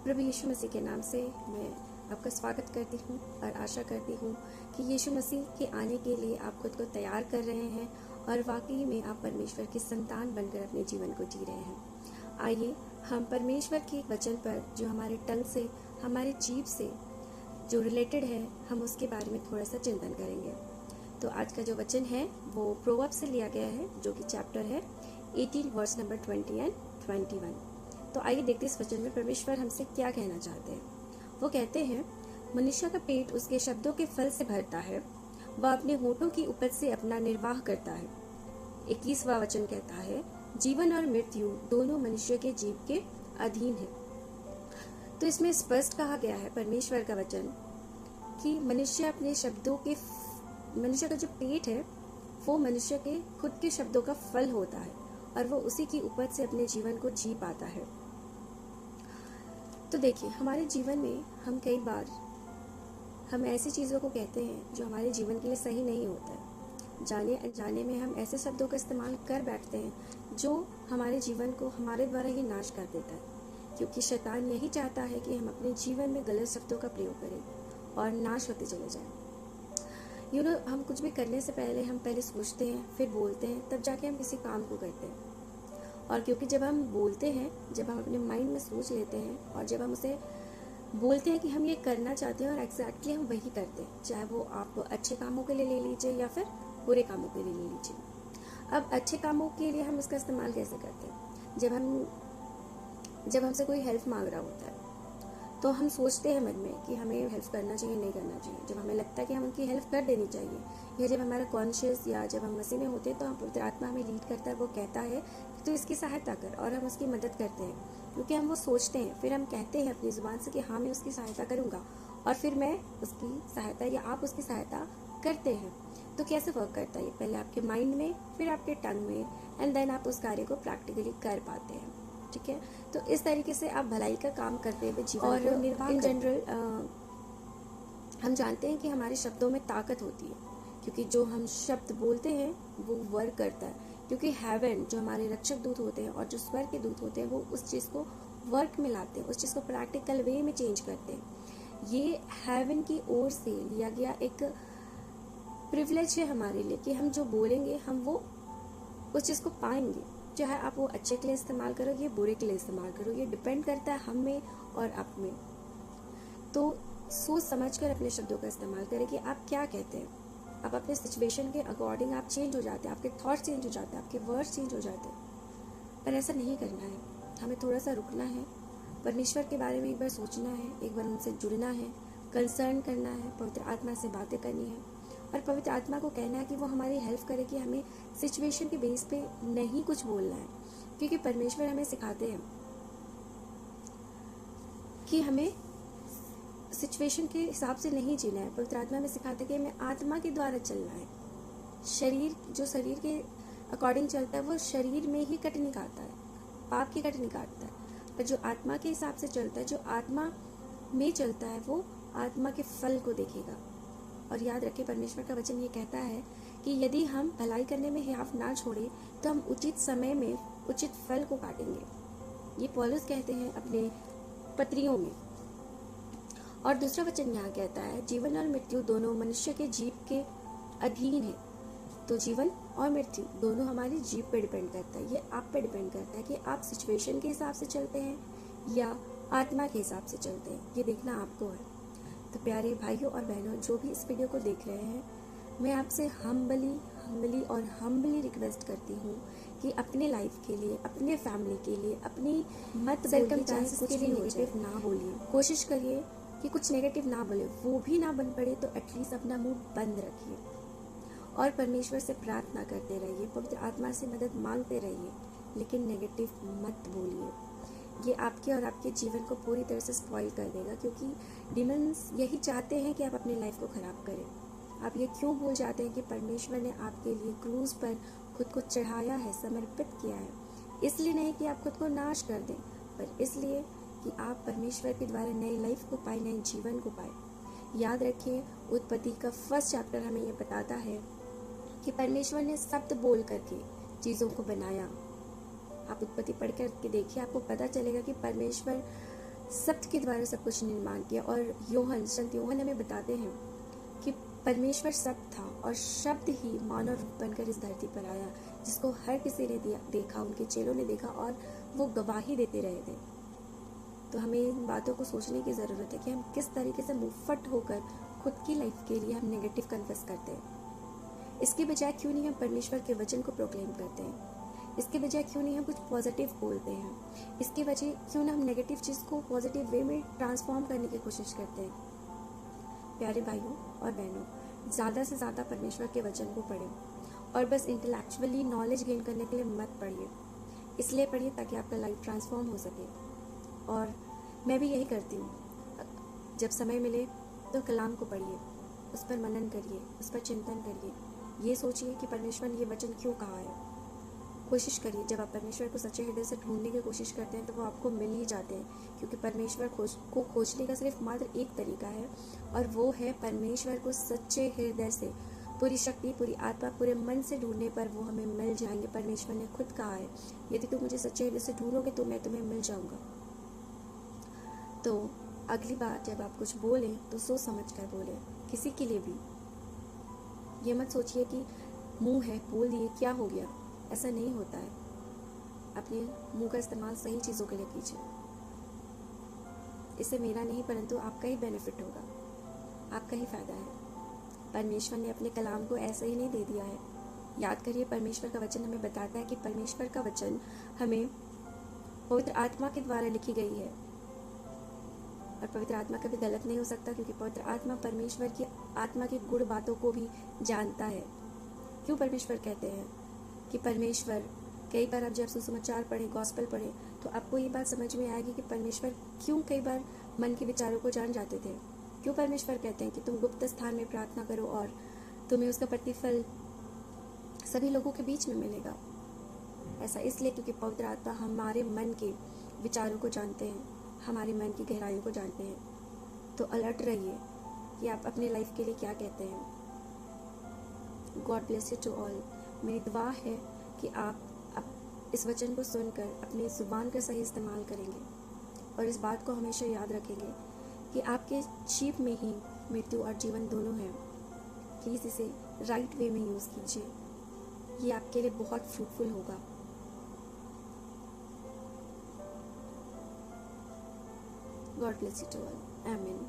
प्रभु यीशु मसीह के नाम से मैं आपका स्वागत करती हूँ और आशा करती हूँ कि यीशु मसीह के आने के लिए आप खुद को तैयार कर रहे हैं और वाकई में आप परमेश्वर की संतान बनकर अपने जीवन को जी रहे हैं। आइए हम परमेश्वर के वचन पर जो हमारे टंग से, हमारे जीभ से जो रिलेटेड है, हम उसके बारे में थोड़ा सा चिंतन करेंगे। तो आज का जो वचन है वो प्रोवर्ब्स से लिया गया है, जो कि चैप्टर है 18 वर्स नंबर 20 एंड 21। तो आइए देखते इस वचन में परमेश्वर हमसे क्या कहना चाहते हैं। वो कहते हैं, मनुष्य का पेट उसके शब्दों के फल से भरता है, वह अपने होठों की उपज से अपना निर्वाह करता है। 21वां वचन कहता है, जीवन और मृत्यु दोनों मनुष्य के जीव के अधीन है। तो इसमें स्पष्ट कहा गया है परमेश्वर का वचन कि मनुष्य अपने शब्दों के, मनुष्य का जो पेट है वो मनुष्य के खुद के शब्दों का फल होता है और वो उसी की उपज से अपने जीवन को जी पाता है। तो देखिए, हमारे जीवन में हम कई बार हम ऐसी चीज़ों को कहते हैं जो हमारे जीवन के लिए सही नहीं होता है। जाने अनजाने में हम ऐसे शब्दों का इस्तेमाल कर बैठते हैं जो हमारे जीवन को हमारे द्वारा ही नाश कर देता है, क्योंकि शैतान यही चाहता है कि हम अपने जीवन में गलत शब्दों का प्रयोग करें और नाश होते चले जाएं। हम कुछ भी करने से पहले हम पहले सोचते हैं, फिर बोलते हैं, तब जाके हम किसी काम को करते हैं। और क्योंकि जब हम बोलते हैं, जब हम अपने माइंड में सोच लेते हैं और जब हम उसे बोलते हैं कि हम ये करना चाहते हैं और एग्जैक्टली हम वही करते हैं, चाहे वो आप अच्छे कामों के लिए ले लीजिए या फिर बुरे कामों के लिए ले लीजिए। अब अच्छे कामों के लिए हम इसका इस्तेमाल कैसे करते हैं? जब हमसे कोई हेल्प मांग रहा होता है तो हम सोचते हैं मन में कि हमें हेल्प करना चाहिए, नहीं करना चाहिए। जब हमें लगता है कि हम उनकी हेल्प कर देनी चाहिए, या जब हमारा कॉन्शियस या जब हम मसीह में होते हैं तो हम पवित्र आत्मा हमें लीड करता है, वो कहता है तो इसकी सहायता कर, और हम उसकी मदद करते हैं क्योंकि हम वो सोचते हैं। फिर हम कहते हैं अपनी ज़ुबान से कि हाँ, मैं उसकी सहायता करूँगा, और फिर मैं उसकी सहायता या आप उसकी सहायता करते हैं। तो कैसे वर्क करता है? पहले आपके माइंड में, फिर आपके टंग में, एंड देन आप उस कार्य को प्रैक्टिकली कर पाते हैं। ठीक है, तो इस तरीके से आप भलाई का काम करते हुए जीवन को निर्वाह इन जनरल हम जानते हैं कि हमारे शब्दों में ताकत होती है, क्योंकि जो हम शब्द बोलते हैं वो वर्क करता है। क्योंकि हेवन, जो हमारे रक्षक दूत होते हैं और जो स्वर्ग के दूत होते हैं, वो उस चीज़ को वर्क में लाते हैं, उस चीज़ को प्रैक्टिकल वे में चेंज करते हैं। ये हेवन की ओर से लिया गया एक प्रिविलेज है हमारे लिए कि हम जो बोलेंगे हम वो उस चीज़ को पाएंगे, चाहे आप वो अच्छे के लिए इस्तेमाल करोगे, बुरे के लिए इस्तेमाल करोगे, ये डिपेंड करता है हम में और आप में। तो सोच समझ कर अपने शब्दों का इस्तेमाल करें कि आप क्या कहते हैं। आप अपने सिचुएशन के अकॉर्डिंग आप चेंज हो जाते हैं, आपके थॉट्स चेंज हो जाते हैं, आपके वर्ड्स चेंज हो जाते हैं। पर ऐसा नहीं करना है, हमें थोड़ा सा रुकना है, परमेश्वर के बारे में एक बार सोचना है, एक बार उनसे जुड़ना है, कंसर्न करना है, पवित्र आत्मा से बातें करनी है और पवित्र आत्मा को कहना है कि वो हमारी हेल्प करे कि हमें सिचुएशन के बेस पे नहीं कुछ बोलना है। क्योंकि परमेश्वर हमें सिखाते हैं कि हमें सिचुएशन के हिसाब से नहीं जीना है। पवित्र आत्मा में सिखाते हैं कि हमें आत्मा के द्वारा चलना है। शरीर जो शरीर के अकॉर्डिंग चलता है वो शरीर में ही कट निकालता है, पाप की कट निकालता है। पर जो आत्मा के हिसाब से चलता है, जो आत्मा में चलता है, वो आत्मा के फल को देखेगा। और याद रखें, परमेश्वर का वचन ये कहता है कि यदि हम भलाई करने में हियाफ ना छोड़े तो हम उचित समय में उचित फल को काटेंगे। ये पौलुस कहते हैं अपने पत्रियों में। और दूसरा वचन यहाँ कहता है, जीवन और मृत्यु दोनों मनुष्य के जीव के अधीन है। तो जीवन और मृत्यु दोनों हमारी जीव पे डिपेंड करता है। ये आप पे डिपेंड करता है कि आप सिचुएशन के हिसाब से चलते हैं या आत्मा के हिसाब से चलते हैं। ये देखना आपको है। तो प्यारे भाइयों और बहनों, जो भी इस वीडियो को देख रहे हैं, मैं आपसे हम्बली रिक्वेस्ट करती हूँ कि अपने लाइफ के लिए, अपने फैमिली के लिए, अपनी मत सर्कमस्टेंसेस के लिए नेगेटिव ना बोलिए। कोशिश करिए कि कुछ नेगेटिव ना बोले, वो भी ना बन पड़े तो एटलीस्ट अपना मुंह बंद रखिए और परमेश्वर से प्रार्थना करते रहिए, पवित्र आत्मा से मदद मांगते रहिए, लेकिन नेगेटिव मत बोलिए। ये आपके और आपके जीवन को पूरी तरह से स्पॉइल कर देगा, क्योंकि डिमंस यही चाहते हैं कि आप अपनी लाइफ को खराब करें। आप ये क्यों भूल जाते हैं कि परमेश्वर ने आपके लिए क्रूज पर खुद को चढ़ाया है, समर्पित किया है। इसलिए नहीं कि आप खुद को नाश कर दें, पर इसलिए कि आप परमेश्वर के द्वारा नई लाइफ को पाए, नए जीवन को पाए। याद रखिए, उत्पत्ति का फर्स्ट चैप्टर हमें ये बताता है कि परमेश्वर ने शब्द बोल करके चीज़ों को बनाया। आप उत्पत्ति पढ़ कर के देखिए, आपको पता चलेगा कि परमेश्वर शब्द के द्वारा सब कुछ निर्माण किया। और संत योहन हमें बताते हैं कि परमेश्वर शब्द था और शब्द ही मानव रूप बनकर इस धरती पर आया, जिसको हर किसी ने देखा, उनके चेलों ने देखा और वो गवाही देते रहे थे। तो हमें इन बातों को सोचने की ज़रूरत है कि हम किस तरीके से मुफ्फट होकर खुद की लाइफ के लिए हम नेगेटिव कन्फेस करते हैं। इसके बजाय क्यों नहीं हम परमेश्वर के वचन को प्रोक्लेम करते हैं? इसके बजाय क्यों नहीं हम कुछ पॉजिटिव बोलते हैं? इसके वजह क्यों ना हम नेगेटिव चीज़ को पॉजिटिव वे में ट्रांसफॉर्म करने की कोशिश करते हैं? प्यारे भाइयों और बहनों, ज़्यादा से ज़्यादा परमेश्वर के वचन को पढ़ें और बस इंटेलेक्चुअली नॉलेज गेन करने के लिए मत पढ़िए। इसलिए पढ़िए ताकि आपका लाइफ ट्रांसफॉर्म हो सके। और मैं भी यही करती हूँ, जब समय मिले तो कलाम को पढ़िए, उस पर मनन करिए, उस पर चिंतन करिए, ये सोचिए कि परमेश्वर ने ये वचन क्यों कहा है। कोशिश करिए, जब आप परमेश्वर को सच्चे हृदय से ढूंढने की कोशिश करते हैं तो वो आपको मिल ही जाते हैं, क्योंकि परमेश्वर को खोजने का सिर्फ मात्र एक तरीका है और वो है परमेश्वर को सच्चे हृदय से, पूरी शक्ति, पूरी आत्मा, पूरे मन से ढूंढने पर वो हमें मिल जाएंगे। परमेश्वर ने खुद कहा है, यदि तुम मुझे सच्चे हृदय से ढूंढोगे तो मैं तुम्हें मिल जाऊंगा। तो अगली बार जब आप कुछ बोलें तो सोच समझ कर बोलें, किसी के लिए भी। ये मत सोचिए कि मुंह है, बोल दिए, क्या हो गया। ऐसा नहीं होता है। अपने मुंह का इस्तेमाल सही चीज़ों के लिए कीजिए। इससे मेरा नहीं परंतु आपका ही बेनिफिट होगा, आपका ही फायदा है। परमेश्वर ने अपने कलाम को ऐसे ही नहीं दे दिया है। याद करिए, परमेश्वर का वचन हमें बताता है कि परमेश्वर का वचन हमें पवित्र आत्मा के द्वारा लिखी गई है। और पवित्र आत्मा कभी गलत नहीं हो सकता, क्योंकि पवित्र आत्मा परमेश्वर की आत्मा की गुड़ बातों को भी जानता है। क्यों परमेश्वर कहते हैं कि परमेश्वर, कई बार आप जब सुसमाचार पढ़ें, गॉस्पेल पढ़ें, तो आपको ये बात समझ में आएगी कि परमेश्वर क्यों कई बार मन के विचारों को जान जाते थे। क्यों परमेश्वर कहते हैं कि तुम गुप्त स्थान में प्रार्थना करो और तुम्हें उसका प्रतिफल सभी लोगों के बीच में मिलेगा। ऐसा इसलिए क्योंकि पवित्र आत्मा हमारे मन के विचारों को जानते हैं, हमारे मन की गहराइयों को जानते हैं। तो अलर्ट रहिए कि आप अपने लाइफ के लिए क्या कहते हैं। God bless you to all. मेरी दुआ है कि आप इस वचन को सुनकर अपनी जुबान का सही इस्तेमाल करेंगे और इस बात को हमेशा याद रखेंगे कि आपके जीव में ही मृत्यु और जीवन दोनों हैं। प्लीज़ इसे राइट वे में यूज़ कीजिए, ये आपके लिए बहुत फ्रूटफुल होगा। God bless you to all. आमीन।